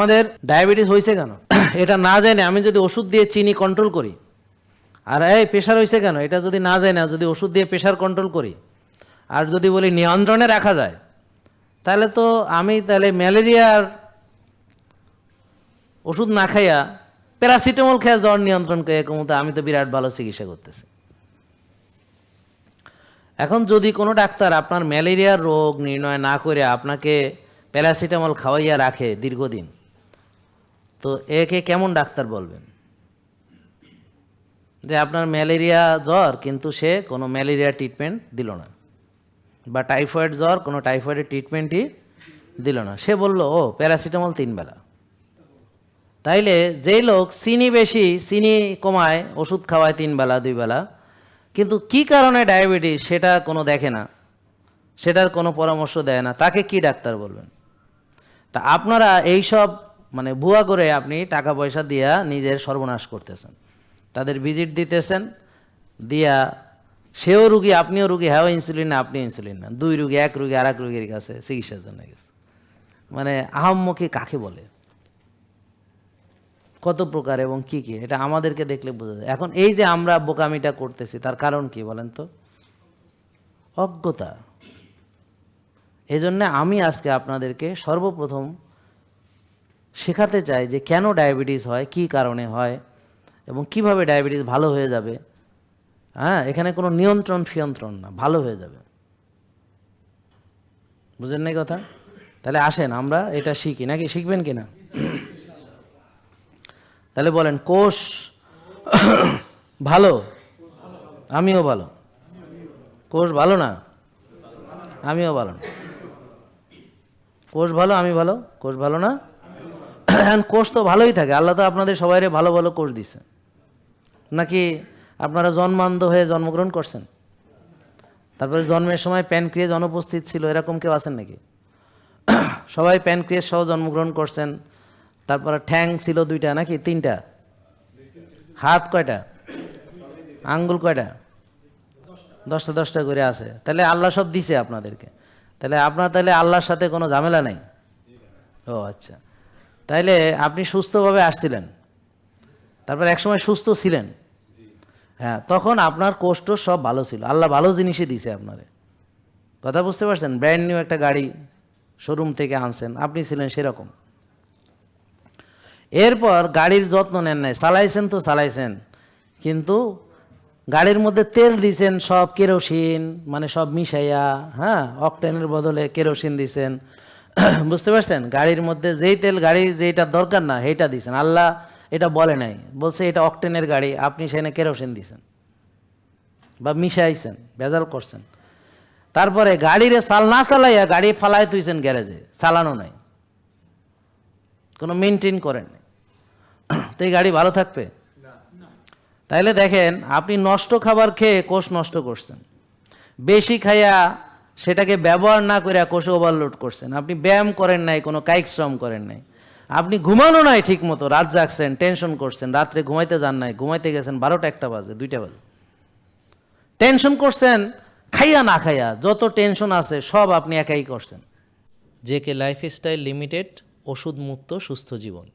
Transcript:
আমাদের ডায়াবেটিস হয়েছে কেন এটা না জানি আমি যদি ওষুধ দিয়ে চিনি কন্ট্রোল করি, আর এই প্রেশার হয়েছে কেন এটা যদি না জানি যদি ওষুধ দিয়ে প্রেশার কন্ট্রোল করি, আর যদি বলি নিয়ন্ত্রণে রাখা যায়, তাহলে তো আমি ম্যালেরিয়ার ওষুধ না খাইয়া প্যারাসিটামল খেয়ে জ্বর নিয়ন্ত্রণ করে কমতে আমি তো বিরাট ভালো চিকিৎসা করতেছি। এখন যদি কোনো ডাক্তার আপনার ম্যালেরিয়ার রোগ নির্ণয় না করে আপনাকে প্যারাসিটামল খাওয়াইয়া রাখে দীর্ঘদিন, তো একে কেমন ডাক্তার বলবেন? যে আপনার ম্যালেরিয়া জ্বর কিন্তু সে কোনো ম্যালেরিয়া ট্রিটমেন্ট দিল না, বা টাইফয়েড জ্বর কোনো টাইফয়েডের ট্রিটমেন্টই দিল না, সে বলল ও প্যারাসিটামল 3 বেলা। তাইলে যেই লোক চিনি বেশি, চিনি কমায়, ওষুধ খাওয়ায় 3 বেলা 2 বেলা, কিন্তু কি কারণে ডায়াবেটিস সেটা কোনো দেখে না, সেটার কোনো পরামর্শ দেয় না, তাকে কি ডাক্তার বলবেন? তা আপনারা এইসব ভুয়া করে আপনি টাকা পয়সা দিয়া নিজের সর্বনাশ করতেছেন, তাদের ভিজিট দিতেছেন, দিয়া সেও রুগী আপনিও রুগী, হ্যাঁ ইনসুলিন না আপনি ইনসুলিন না, 2 রুগী, 1 রুগী আর 1 রুগীর কাছে চিকিৎসার জন্য গেছে। আহাম্মকি কাকে বলে, কত প্রকার এবং কি কি, এটা আমাদেরকে দেখলে বোঝা যায়। এখন এই যে আমরা বোকামিটা করতেছি তার কারণ কি বলেন তো? অজ্ঞতা। এজন্য আমি আজকে আপনাদেরকে সর্বপ্রথম শেখাতে চাই যে কেন ডায়াবেটিস হয়, কি কারণে হয় এবং কিভাবে ডায়াবেটিস ভালো হয়ে যাবে। হ্যাঁ, এখানে কোনো নিয়ন্ত্রণ ফিয়ন্ত্রণ না, ভালো হয়ে যাবে। বুঝেন নাই কথা? তাহলে আসেন আমরা এটা শিখি, নাকি শিখবেন কিনা? তাহলে বলেন, কোষ ভালো, আমিও ভালো। কোষ ভালো না, আমিও ভালো না। কোষ ভালো, আমি ভালো, কোষ ভালো না। কোষ তো ভালোই থাকে, আল্লাহ তো আপনাদের সবাই ভালো ভালো কোষ দিছে। নাকি আপনারা জন্মান্ধ হয়ে জন্মগ্রহণ করছেন? তারপরে জন্মের সময় প্যানক্রিয়াস অনুপস্থিত ছিল, এরকম কেউ আছেন নাকি? সবাই প্যানক্রিয়াস সহ জন্মগ্রহণ করছেন। তারপরে ঠ্যাং ছিল 2টা নাকি 3টা? হাত কয়টা? আঙ্গুল কয়টা? 10টা 10টা করে আছে। তাহলে আল্লাহ সব দিছে আপনাদেরকে। তাহলে আপনার আল্লাহর সাথে কোনো ঝামেলা নেই। ও আচ্ছা, তাইলে আপনি সুস্থভাবে আসছিলেন, তারপর একসময় সুস্থ ছিলেন। হ্যাঁ, তখন আপনার কোষ্ঠ সব ভালো ছিল, আল্লাহ ভালো জিনিসই দিছে আপনারে। কথা বুঝতে পারছেন? ব্র্যান্ড নিউ একটা গাড়ি শোরুম থেকে আনছেন, আপনি ছিলেন সেরকম। এরপর গাড়ির যত্ন নেন নাই, চালাইছেন তো চালাইছেন, কিন্তু গাড়ির মধ্যে তেল দিছেন সব কেরোসিন, সব মিশাইয়া, হ্যাঁ, অকটেনের বদলে কেরোসিন দিছেন। বুঝতে পারছেন? গাড়ির মধ্যে যেই তেল গাড়ির যেটা দরকার না সেইটা দিছেন। আল্লাহ এটা বলে নাই, বলছে এটা অকটেনের গাড়ি, আপনি সেখানে কেরোসিন দিছেন বা মিশাইছেন, ভেজাল করছেন। তারপরে গাড়িরে না চালাইয়া গাড়ি ফালাই তুইছেন গ্যারেজে, চালানো নাই, কোনো মেনটেন করেন নাই, তো এই গাড়ি ভালো থাকবে? তাইলে দেখেন, আপনি নষ্ট খাবার খেয়ে কোষ নষ্ট করছেন, বেশি খাইয়া সেটাকে ব্যবহার না করে কোষে ওভারলোড করছেন। আপনি ব্যায়াম করেন নাই, কোনো কায়িক শ্রম করেন নাই, আপনি ঘুমানো নাই ঠিক মতো, রাত জাগছেন, টেনশন করছেন, রাত্রে ঘুমাইতে যান নাই, ঘুমাইতে গেছেন 12টা 1টা বাজে, 2টা বাজে, টেনশন করছেন, খাইয়া না খাইয়া যত টেনশন আছে সব আপনি একাই করছেন। জেকে লাইফস্টাইল লিমিটেড, ওষুধ মুক্ত সুস্থ জীবন।